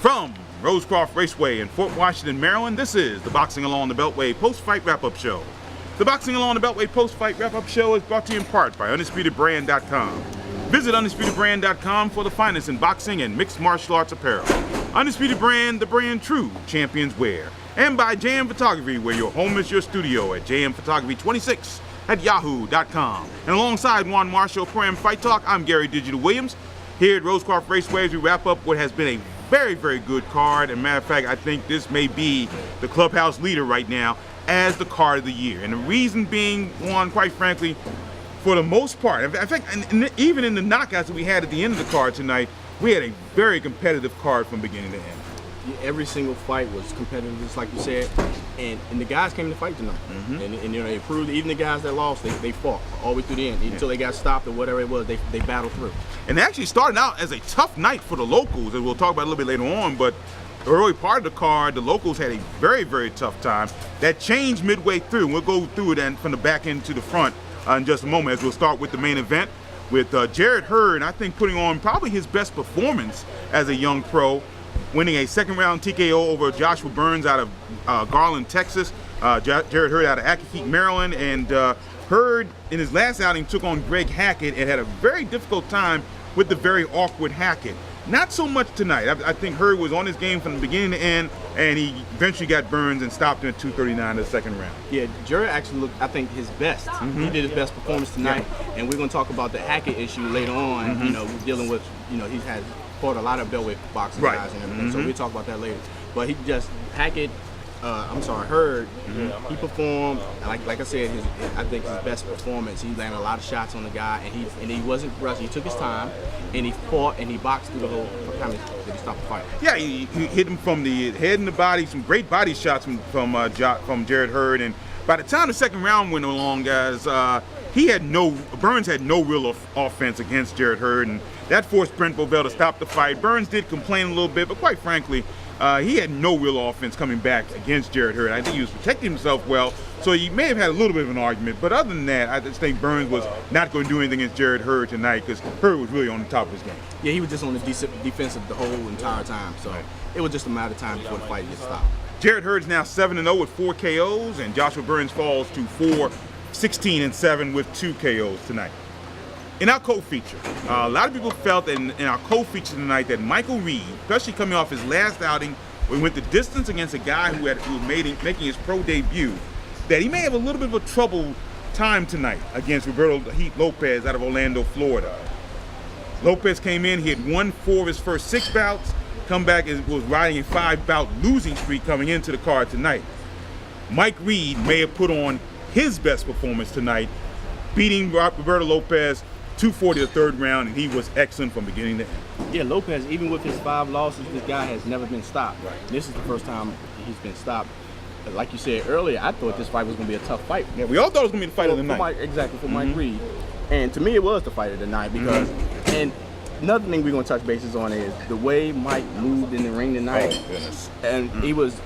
From Rosecroft Raceway in Fort Washington, Maryland, this is the Boxing Along the Beltway Post-Fight Wrap-Up Show. The Boxing Along the Beltway Post-Fight Wrap-Up Show is brought to you in part by UndisputedBrand.com. Visit UndisputedBrand.com for the finest in boxing and mixed martial arts apparel. Undisputed Brand, the brand true champions wear. And by JM Photography, where your home is your studio at JM Photography 26 at yahoo.com. And alongside Juan Marshall, Pro-Am Fight Talk, I'm Gary Digital Williams. Here at Rosecroft Raceway, as we wrap up what has been a very, very good card. And matter of fact, I think this may be the clubhouse leader right now as the card of the year. And the reason being, one, quite frankly, for the most part, in fact, even in the knockouts that we had at the end of the card tonight, we had a very competitive card from beginning to end. Every single fight was competitive, just like you said, and the guys came to fight tonight, and you know, they proved, even the guys that lost, they fought all the way through the end until they got stopped or whatever it was. They battled through. And they actually started out as a tough night for the locals, and we'll talk about it a little bit later on. But the early part of the card, the locals had a very, very tough time. That changed midway through, and we'll go through it and from the back end to the front in just a moment, as we'll start with the main event with Jarrett Hurd, I think, putting on probably his best performance as a young pro, winning a second-round TKO over Joshua Burns out of Garland, Texas. Jarrett Hurd out of Accokeek, Maryland, and Hurd in his last outing took on Greg Hackett and had a very difficult time with the very awkward Hackett. Not so much tonight. I think Hurd was on his game from the beginning to end, and he eventually got Burns and stopped him at 239 in the second round. Yeah, Jarrett actually looked, I think, his best. He did his best performance tonight, and we're going to talk about the Hackett issue later on. You know, dealing with, you know, he's had fought a lot of Beltway boxing guys and everything, so we'll talk about that later. But he just, Hurd, he performed, like I said, I think his best performance. He landed a lot of shots on the guy, and he wasn't rushed. He took his time, and he fought, and he boxed through the whole time that he stopped the fight. Yeah, he hit him from the head and the body, some great body shots from Jarrett Hurd, and by the time the second round went along, guys, Burns had no real offense against Jarrett Hurd, and that forced Brent Bovell to stop the fight. Burns did complain a little bit, but quite frankly, he had no real offense coming back against Jarrett Hurd. I think he was protecting himself well, so he may have had a little bit of an argument. But other than that, I just think Burns was not going to do anything against Jarrett Hurd tonight because Hurd was really on the top of his game. Yeah, he was just on the defensive the whole entire time, so it was just a matter of time before the fight gets stopped. Jarrett Hurd's now 7-0 with 4 KOs, and Joshua Burns falls to 16-7 with 2 KOs tonight. In our co-feature, a lot of people felt that in our co-feature tonight that Michael Reed, especially coming off his last outing, when he went the distance against a guy who was making his pro debut, that he may have a little bit of a trouble time tonight against Roberto Heat Lopez out of Orlando, Florida. Lopez came in, he had won 4 of his first 6 bouts, come back and was riding a 5-bout losing streak coming into the card tonight. Mike Reed may have put on his best performance tonight, beating Roberto Lopez 240 the third round, and he was excellent from beginning to end. Yeah, Lopez, even with his 5 losses, this guy has never been stopped. This is the first time he's been stopped. Like you said earlier, I thought this fight was going to be a tough fight. Yeah, we all thought it was going to be the fight of the night. Exactly, for Mike Reed. And to me, it was the fight of the night because, and another thing we're going to touch bases on is the way Mike moved in the ring tonight. Oh, goodness. And he was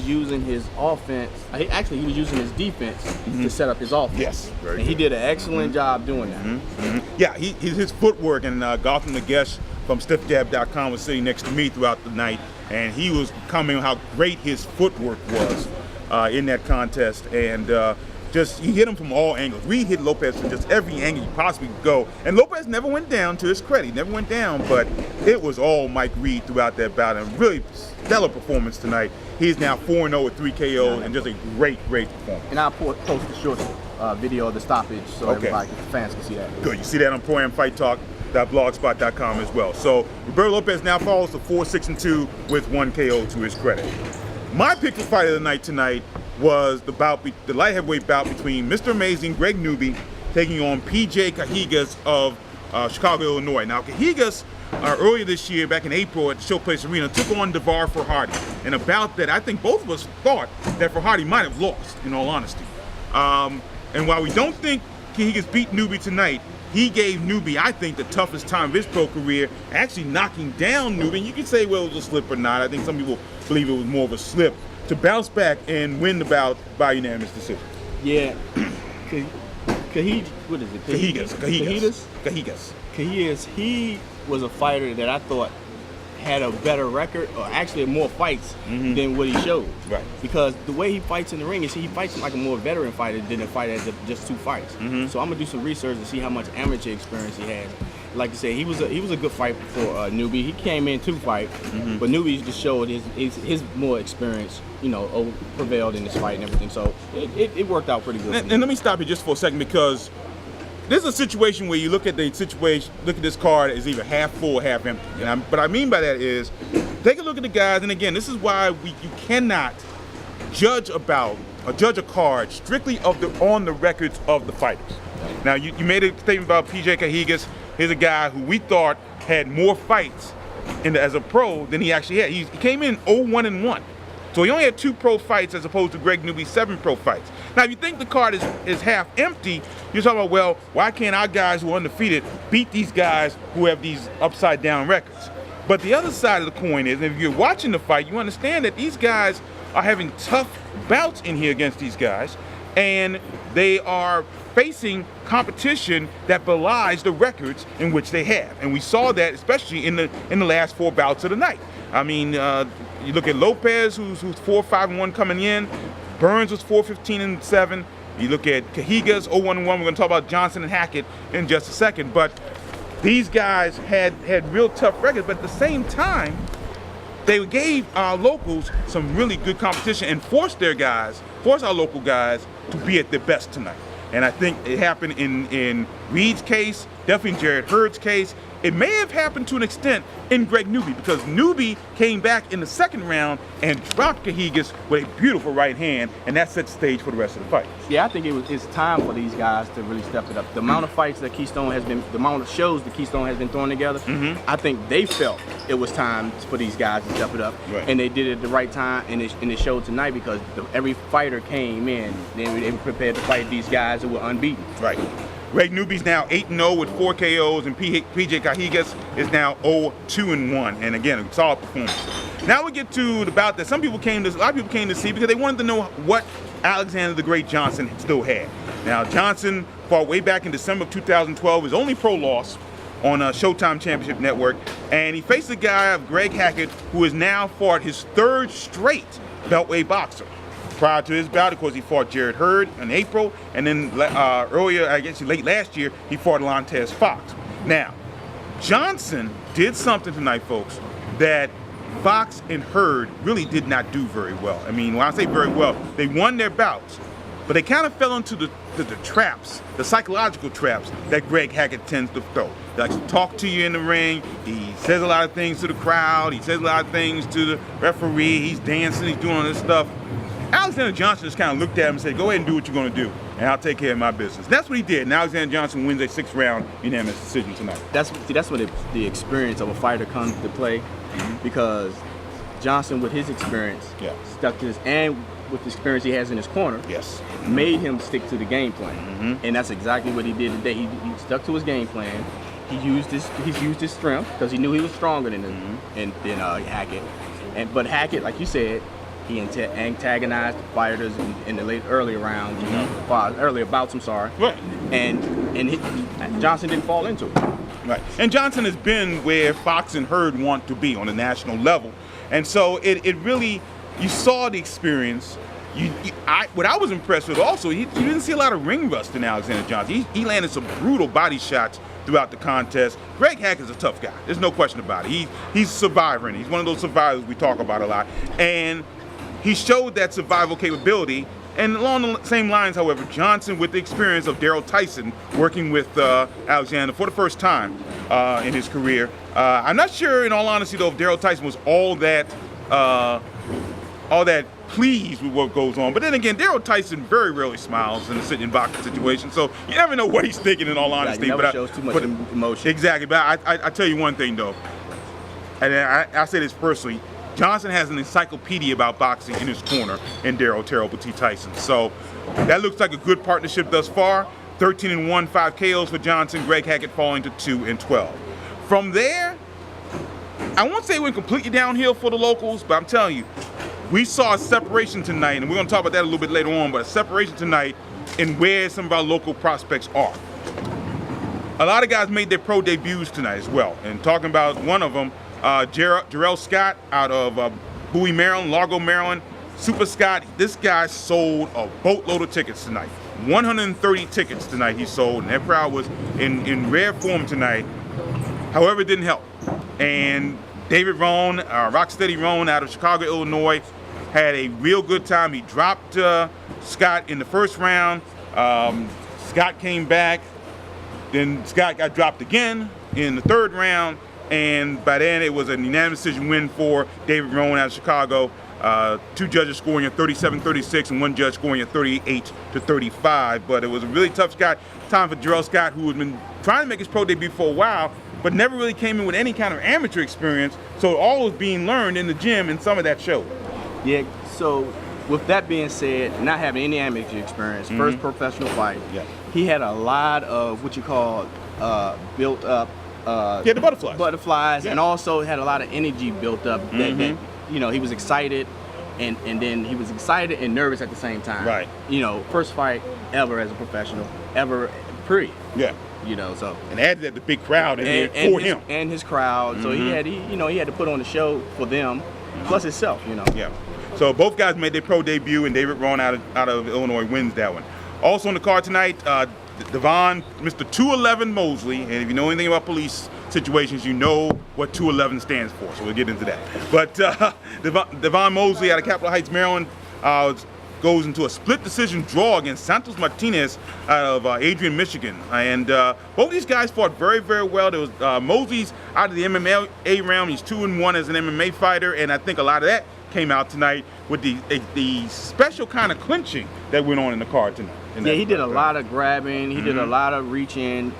using his offense. He was using his defense to set up his offense. Yes, very and he did an excellent job doing that. Yeah, his footwork, and Gotham Nagesh from StiffJab.com was sitting next to me throughout the night, and he was commenting on how great his footwork was in that contest, and he hit him from all angles. Reed hit Lopez from just every angle you possibly could go, and Lopez never went down, to his credit. He never went down, but it was all Mike Reed throughout that bout, and really stellar performance tonight. He's now 4-0 with 3 KOs, and just a great performance. And I'll post the short video of the stoppage so everybody, the fans can see that. Good, you see that on Pro-Am Fight Talk.blogspot.com as well. So Roberto Lopez now falls to 4-6-2 with 1 KO to his credit. My pick for fight of the night tonight was the light heavyweight bout between Mr. Amazing Greg Newby taking on PJ Cajigas of Chicago, Illinois. Now, Cajigas earlier this year, back in April at the Showplace Arena, took on Devar Farhadi in a bout that I think both of us thought that Farhadi might have lost, in all honesty. And while we don't think Cajigas beat Newby tonight, he gave Newby, I think, the toughest time of his pro career, actually knocking down Newby. And you can say, well, it was a slip or not. I think some people believe it was more of a slip, to bounce back and win the bout by unanimous decision. Yeah. What is it? Cajigas. He was a fighter that I thought had a better record, or actually more fights than what he showed. Right. Because the way he fights in the ring is he fights like a more veteran fighter than a fighter that just 2 fights. So I'm gonna do some research to see how much amateur experience he has. Like I said, he was a good fight for newbie. He came in 2 fights, but newbie just showed his more experience, prevailed in this fight and everything. So it worked out pretty good. And let me stop you just for a second, because this is a situation where you look at this card as either half full or half empty. And what I mean by that is, take a look at the guys, and again, this is why you cannot judge a card strictly on the records of the fighters. Now, you made a statement about PJ Cajigas. Here's a guy who we thought had more fights as a pro than he actually had. He came in 0-1-1. So he only had 2 pro fights as opposed to Greg Newby's 7 pro fights. Now, if you think the card is half empty, you're talking about, well, why can't our guys who are undefeated beat these guys who have these upside down records? But the other side of the coin is, if you're watching the fight, you understand that these guys are having tough bouts in here against these guys, and they are facing competition that belies the records in which they have. And we saw that especially in the last 4 bouts of the night. I mean, you look at Lopez, who's 4-5-1 coming in. Burns was 4-15-7. You look at Cajigas, 0-1-1. We're going to talk about Johnson and Hackett in just a second. But these guys had real tough records. But at the same time, they gave our locals some really good competition and forced our local guys to be at their best tonight. And I think it happened in Reed's case, definitely in Jared Hurd's case. It may have happened to an extent in Greg Newby, because Newby came back in the second round and dropped Cajigas with a beautiful right hand, and that set the stage for the rest of the fight. Yeah, I think it's time for these guys to really step it up. The amount of fights that Keystone has been, the amount of shows that Keystone has been throwing together, I think they felt it was time for these guys to step it up. Right. And they did it at the right time, and it showed tonight, because every fighter came in, they were prepared to fight these guys who were unbeaten. Right. Greg Newby's now 8-0 with 4 KOs, and PJ Cajigas is now 0-2-1. And again, a solid performance. Now we get to the bout that a lot of people came to see because they wanted to know what Alexander the Great Johnson still had. Now, Johnson fought way back in December of 2012, his only pro loss on Showtime Championship Network, and he faced a guy of Greg Hackett, who has now fought his 3rd straight beltweight boxer. Prior to his bout, of course, he fought Jared Hurd in April, and then earlier, I guess late last year, he fought Lantez Fox. Now, Johnson did something tonight, folks, that Fox and Hurd really did not do very well. I mean, when I say very well, they won their bouts, but they kind of fell into the traps, the psychological traps that Greg Hackett tends to throw. He likes to talk to you in the ring. He says a lot of things to the crowd. He says a lot of things to the referee. He's dancing. He's doing all this stuff. Alexander Johnson just kind of looked at him and said, go ahead and do what you're going to do, and I'll take care of my business. That's what he did, and Alexander Johnson wins a 6th-round unanimous decision tonight. That's what the experience of a fighter comes to play, because Johnson, with his experience, stuck to his, and with the experience he has in his corner, made him stick to the game plan. And that's exactly what he did today. He stuck to his game plan. He used his strength, because he knew he was stronger than Hackett. But Hackett, like you said, he antagonized the fighters in the earlier rounds, earlier bouts. I'm sorry. Right. And Johnson didn't fall into it. Right. And Johnson has been where Fox and Hurd want to be on the national level, and so it really, you saw the experience. What I was impressed with also, you didn't see a lot of ring rust in Alexander Johnson. He landed some brutal body shots throughout the contest. Greg Hackett's a tough guy. There's no question about it. He's surviving. He's one of those survivors we talk about a lot, and he showed that survival capability. And along the same lines, however, Johnson, with the experience of Daryl Tyson working with Alexander for the first time in his career, I'm not sure, in all honesty, though, if Daryl Tyson was all that pleased with what goes on. But then again, Daryl Tyson very rarely smiles in a sitting boxing situation, so you never know what he's thinking, in all honesty. He never shows too much emotion. Exactly, but I tell you one thing, though, and I say this personally, Johnson has an encyclopedia about boxing in his corner in Daryl Terrible T. Tyson. So that looks like a good partnership thus far. 13-1, 5 KOs for Johnson. Greg Hackett falling to 2-12. From there, I won't say it went completely downhill for the locals, but I'm telling you, we saw a separation tonight, and we're going to talk about that a little bit later on, but a separation tonight in where some of our local prospects are. A lot of guys made their pro debuts tonight as well, and talking about one of them, Jarrell Scott out of Bowie, Maryland, Largo, Maryland. Super Scott, this guy sold a boatload of tickets tonight. 130 tickets tonight he sold, and that crowd was in rare form tonight. However, it didn't help. And David Rohn, Rocksteady Rohn out of Chicago, Illinois, had a real good time. He dropped Scott in the first round. Scott came back. Then Scott got dropped again in the third round. And by then, it was a unanimous decision win for David Rohn out of Chicago. 2 judges scoring at 37-36 and 1 judge scoring at 38-35. But it was a really tough time for Jarrell Scott, who had been trying to make his pro debut for a while, but never really came in with any kind of amateur experience. So all was being learned in the gym, and some of that showed. Yeah, so with that being said, not having any amateur experience, first professional fight, he had a lot of what you call built up the butterflies, and also had a lot of energy built up that you know, he was excited and then he was excited and nervous at the same time. Right. You know, first fight ever as a professional, ever, period. Yeah. You know, so and added that the big crowd and for him and his crowd. So he had to put on the show for them, plus himself. You know. Yeah. So both guys made their pro debut, and David Rohn out of Illinois wins that one. Also on the card tonight, Devon, Mr. 211 Mosley, and if you know anything about police situations, you know what 211 stands for, so we'll get into that. But Devon Mosley out of Capitol Heights, Maryland, goes into a split decision draw against Santos Martinez out of Adrian, Michigan. And both these guys fought very, very well. There was Mosley's out of the MMA round. He's 2-1 as an MMA fighter, and I think a lot of that came out tonight with the special kind of clinching that went on in the card tonight. Yeah, he did a lot of grabbing. He did a lot of reaching,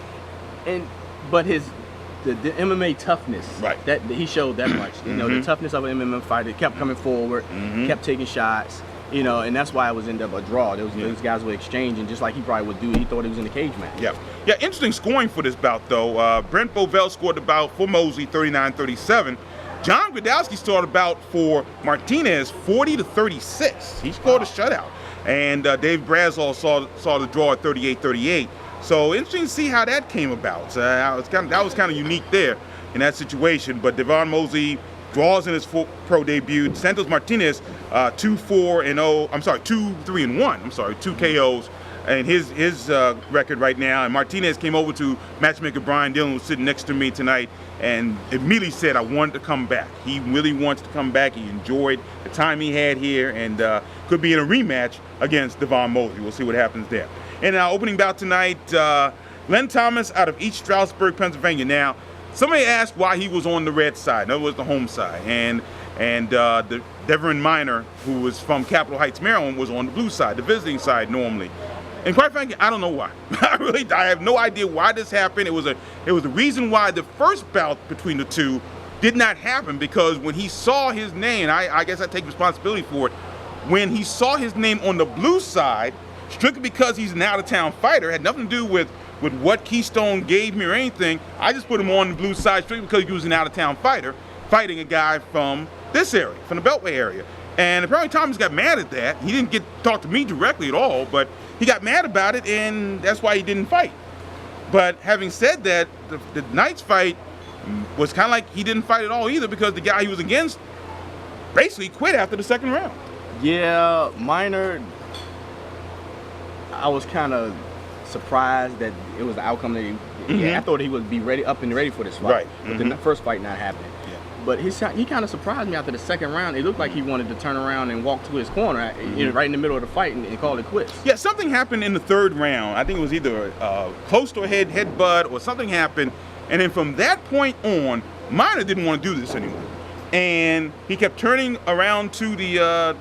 but the MMA toughness, right? That he showed that much. You know, the toughness of an MMA fighter. Kept coming forward, kept taking shots. You know, and that's why it was ended up a draw. Those guys were exchanging just like he probably would do. He thought he was in the cage match. Yeah, interesting scoring for this bout though. Brent Bovell scored the bout for Mosley 39-37. John Gradowski scored a bout for Martinez 40-36. He scored a shutout. And Dave Bradshaw saw the draw at 38-38. So interesting to see how that came about. That was kind of unique there in that situation. But Devon Mosley draws in his pro debut. Santos Martinez 2-4-0. I'm sorry, 2-3-1. I'm sorry, 2 KOs. And his record right now. And Martinez came over to matchmaker Brian Dillon, who's sitting next to me tonight, and immediately said, I wanted to come back. He really wants to come back. He enjoyed the time he had here, and could be in a rematch against Devon Mosley. We'll see what happens there. And our opening bout tonight, Len Thomas out of East Stroudsburg, Pennsylvania. Now, somebody asked why he was on the red side. In other words, the home side. And the Devin Minor, who was from Capitol Heights, Maryland, was on the blue side, the visiting side normally. And quite frankly, I don't know why. I have no idea why this happened. It was a reason why the first bout between the two did not happen, because when he saw his name, and I guess I take responsibility for it, when he saw his name on the blue side, strictly because he's an out-of-town fighter, had nothing to do with what Keystone gave me or anything. I just put him on the blue side strictly because he was an out-of-town fighter, fighting a guy from this area, from the Beltway area. And apparently Thomas got mad at that. He didn't talk to me directly at all, but he got mad about it, and that's why he didn't fight. But having said that, the Knights fight was kind of like he didn't fight at all either, because the guy he was against basically quit after the second round. Yeah, Minor, I was kind of surprised that it was the outcome that I thought he would be ready for this fight. Right. But the first fight not happening. But he kind of surprised me after the second round. It looked like he wanted to turn around and walk to his corner, right in the middle of the fight, and call it quits. Yeah, something happened in the third round. I think it was either close to a headbutt or something happened. And then from that point on, Minor didn't want to do this anymore. And he kept turning around to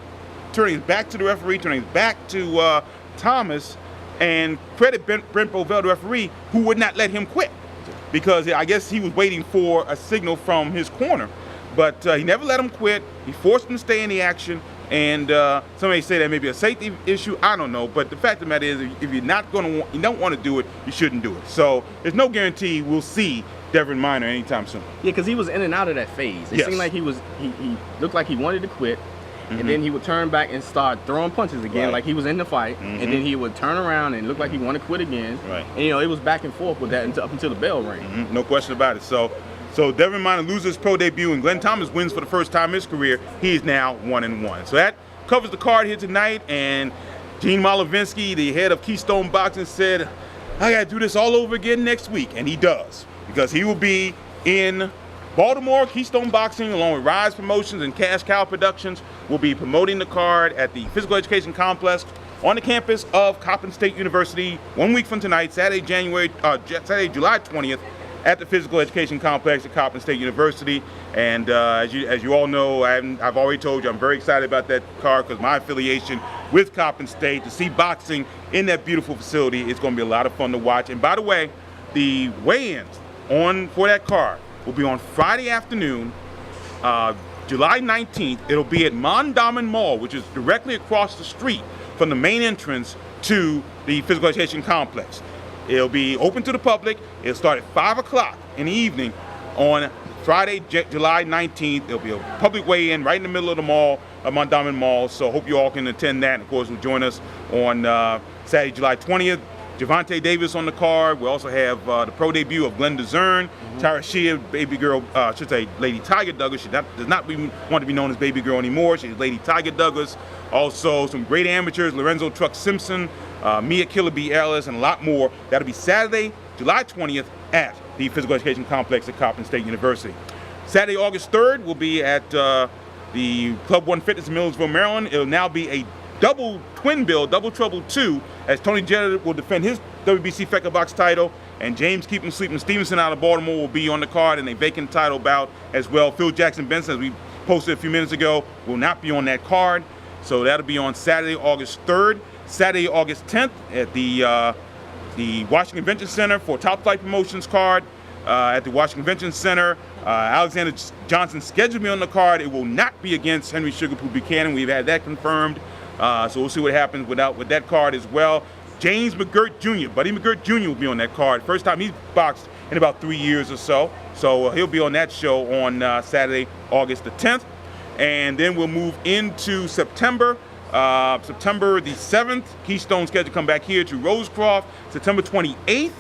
turning his back to the referee, turning his back to Thomas, and credit Brent Bovell, the referee, who would not let him quit, because I guess he was waiting for a signal from his corner. But he never let him quit. He forced him to stay in the action. And somebody say that may be a safety issue. I don't know. But the fact of the matter is, if you're not going to, you don't want to do it, you shouldn't do it. So there's no guarantee we'll see Devin Minor anytime soon. Yeah, because he was in and out of that phase. It seemed like he looked like he wanted to quit. And then he would turn back and start throwing punches again, like he was in the fight. And then he would turn around and look like he wanted to quit again. And it was back and forth with that up until the bell rang. No question about it. So So Devin Minor loses his pro debut, and Glenn Thomas wins for the first time in his career. He is now 1-1. So that covers the card here tonight. And Gene Malovinsky, the head of Keystone Boxing, said, I got to do this all over again next week. And he does, because he will be in Baltimore. Keystone Boxing, along with Rise Promotions and Cash Cow Productions, will be promoting the card at the Physical Education Complex on the campus of Coppin State University 1 week from tonight, Saturday, July 20th, at the Physical Education Complex at Coppin State University. And as you all know, I've already told you, I'm very excited about that card because my affiliation with Coppin State, to see boxing in that beautiful facility, it's going to be a lot of fun to watch. And by the way, the weigh-ins for that card will be on Friday afternoon, July 19th. It'll be at Mondawmin Mall, which is directly across the street from the main entrance to the Physical Education Complex. It'll be open to the public. It'll start at 5 o'clock in the evening on Friday, July 19th. There'll be a public weigh-in right in the middle of the mall, Mondawmin Mall. So hope you all can attend that. And of course, will join us on Saturday, July 20th. Javante Davis on the card. We also have the pro debut of Glenda Zern, Tyra Shea, baby girl, should say Lady Tiger Douglas. She does not want to be known as baby girl anymore. She's Lady Tiger Douglas. Also some great amateurs, Lorenzo Truck Simpson, Mia Killer B. Ellis, and a lot more. That'll be Saturday, July 20th at the Physical Education Complex at Coppin State University. Saturday, August 3rd will be at the Club One Fitness in Millersville, Maryland. It'll now be a double twin bill, double trouble 2, as Tony Jetta will defend his WBC Fecker Box title, and James Keep 'em Sleeping Stevenson out of Baltimore will be on the card in a vacant title bout as well. Phil Jackson Benson, as we posted a few minutes ago, will not be on that card. So that'll be on Saturday, August 3rd. Saturday, August 10th at the Washington Convention Center for Top Flight Promotions card at the Washington Convention Center. Alexander Johnson scheduled to be on the card. It will not be against Henry Sugarpoo Buchanan. We've had that confirmed. So we'll see what happens with that card as well. James McGirt Jr., Buddy McGirt Jr. will be on that card. First time he's boxed in about 3 years or so. So he'll be on that show on Saturday, August the 10th. And then we'll move into September. September the 7th, Keystone scheduled to come back here to Rosecroft. September 28th,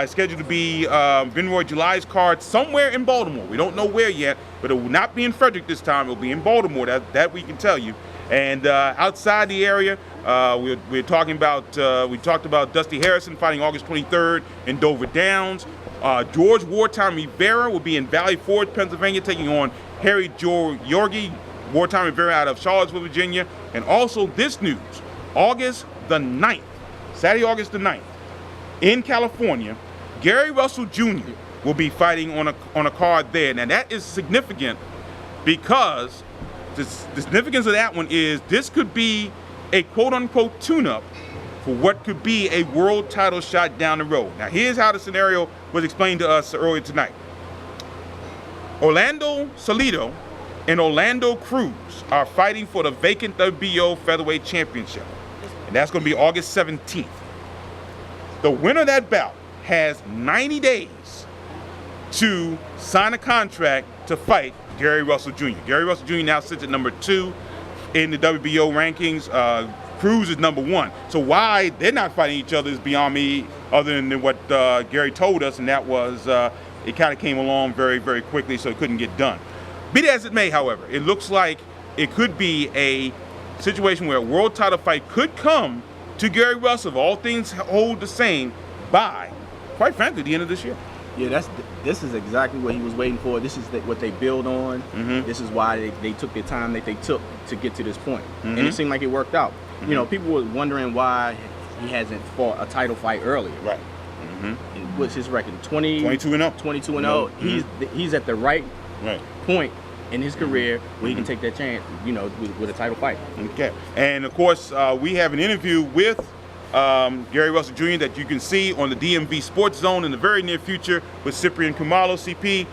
scheduled to be Vinroy July's card somewhere in Baltimore. We don't know where yet, but it will not be in Frederick this time. It will be in Baltimore. That we can tell you. And outside the area, we talked about Dusty Harrison fighting August 23rd in Dover Downs. George Wartime Rivera will be in Valley Forge, Pennsylvania, taking on Harry Yorgi, Wartime Rivera out of Charlottesville, Virginia. And also this news, August the 9th, Saturday, August the 9th, in California, Gary Russell Jr. will be fighting on a card there. Now that is significant because the significance of that one is this could be a quote-unquote tune-up for what could be a world title shot down the road. Now here's how the scenario was explained to us earlier tonight. Orlando Salido and Orlando Cruz are fighting for the vacant WBO Featherweight Championship, and that's going to be August 17th. The winner of that bout has 90 days to sign a contract to fight Gary Russell Jr. Gary Russell Jr. now sits at number 2 in the WBO rankings. Cruz is number 1. So why they're not fighting each other is beyond me, other than what Gary told us, and that was it kind of came along very, very quickly, so it couldn't get done. Be that as it may, however, it looks like it could be a situation where a world title fight could come to Gary Russell, if all things hold the same, by, quite frankly, the end of this year. Yeah, this is exactly what he was waiting for. This is what they build on. Mm-hmm. This is why they took the time that they took to get to this point. Mm-hmm. And it seemed like it worked out. Mm-hmm. You know, people were wondering why he hasn't fought a title fight earlier. Right. Mm-hmm. And what's his record? 22 and 0. 22 and 0. Mm-hmm. He's at the right point in his career where he can Mm-hmm. take that chance, you know, with a title fight. Okay. And of course, we have an interview with Gary Russell Jr. that you can see on the DMV Sports Zone in the very near future with Cyprian Kumalo, CP,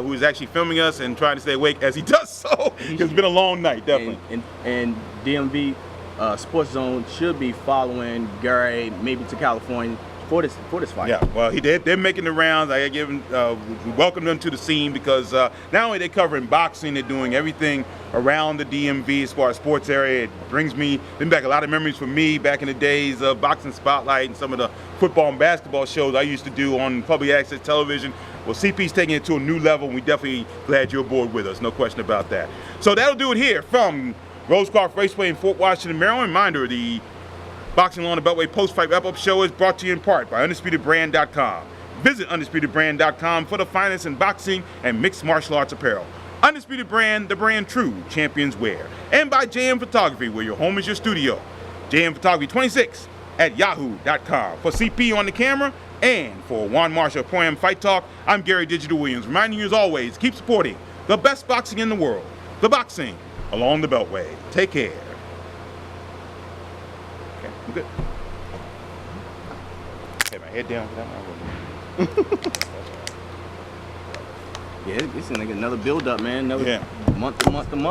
who is actually filming us and trying to stay awake as he does so. It's been a long night, definitely. And DMV Sports Zone should be following Gary maybe to California for this fight. Yeah, well, they're making the rounds. I give them, we welcome them to the scene because not only they're covering boxing, they're doing everything around the DMV as far as sports area. It brings back a lot of memories for me back in the days of Boxing Spotlight and some of the football and basketball shows I used to do on public access television. Well, CP's taking it to a new level, and we definitely glad you're aboard with us. No question about that. So that'll do it here from Rosecroft Raceway in Fort Washington, Maryland. Reminder, the Boxing Along the Beltway post-fight wrap-up show is brought to you in part by UndisputedBrand.com. Visit UndisputedBrand.com for the finest in boxing and mixed martial arts apparel. Undisputed Brand, the brand true champions wear. And by JM Photography, where your home is your studio. JM Photography 26 at yahoo.com. For CP on the camera and for Juan Marshall Pro-Am Fight Talk, I'm Gary Digital Williams, reminding you as always, keep supporting the best boxing in the world. The Boxing Along the Beltway. Take care. Okay, I'm good. Have my head down for that one. Yeah, it's like another build up, man. Another month to month to month.